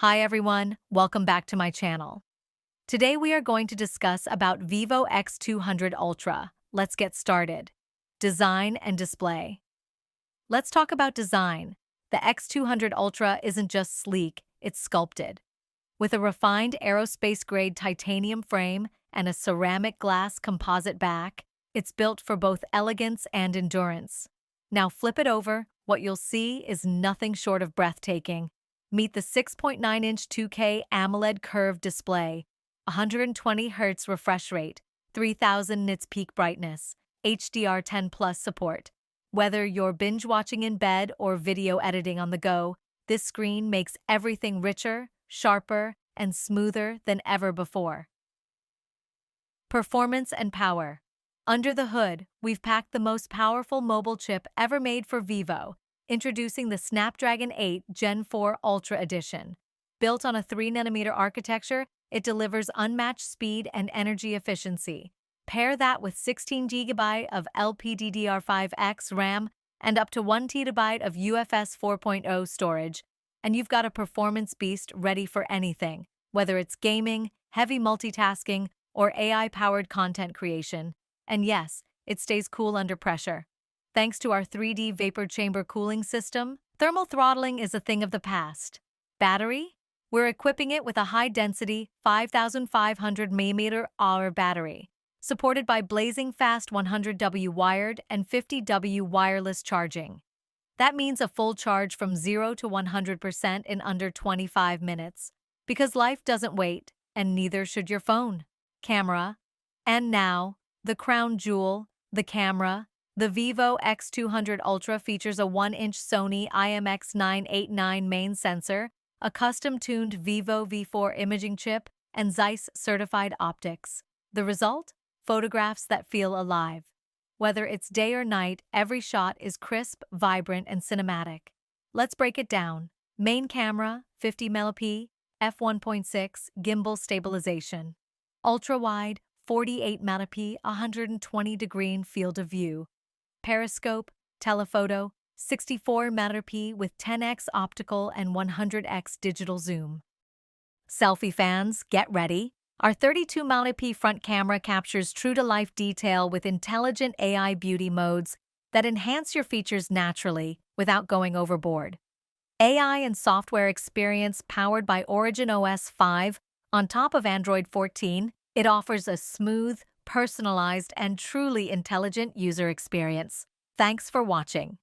Hi everyone, welcome back to my channel. Today we are going to discuss about VIVO X200 Ultra. Let's get started. Design and display. Let's talk about design. The X200 Ultra isn't just sleek, it's sculpted. With a refined aerospace-grade titanium frame and a ceramic glass composite back, it's built for both elegance and endurance. Now flip it over, what you'll see is nothing short of breathtaking. Meet the 6.9-inch 2K AMOLED curved display, 120 Hz refresh rate, 3000 nits peak brightness, HDR10 Plus support. Whether you're binge-watching in bed or video editing on the go, this screen makes everything richer, sharper, and smoother than ever before. Performance and power. Under the hood, we've packed the most powerful mobile chip ever made for Vivo, introducing the Snapdragon 8 Gen 4 Ultra Edition. Built on a 3nm architecture, it delivers unmatched speed and energy efficiency. Pair that with 16GB of LPDDR5X RAM and up to 1TB of UFS 4.0 storage, and you've got a performance beast ready for anything, whether it's gaming, heavy multitasking, or AI-powered content creation. And yes, it stays cool under pressure. Thanks to our 3D vapor chamber cooling system, thermal throttling is a thing of the past. Battery? We're equipping it with a high-density 5500 mAh battery, supported by blazing fast 100W wired and 50W wireless charging. That means a full charge from 0 to 100% in under 25 minutes. Because life doesn't wait, and neither should your phone. Camera. And now, the crown jewel, the camera. The VIVO X200 Ultra features a 1-inch Sony IMX989 main sensor, a custom-tuned Vivo V4 imaging chip, and Zeiss-certified optics. The result? Photographs that feel alive. Whether it's day or night, every shot is crisp, vibrant, and cinematic. Let's break it down. Main camera, 50MP, f1.6, gimbal stabilization. Ultra-wide, 48MP, 120-degree field of view. Periscope, telephoto, 64MP with 10x optical and 100x digital zoom. Selfie fans, get ready! Our 32MP front camera captures true-to-life detail with intelligent AI beauty modes that enhance your features naturally without going overboard. AI and software experience powered by Origin OS 5 on top of Android 14, it offers a smooth, personalized, and truly intelligent user experience. Thanks for watching.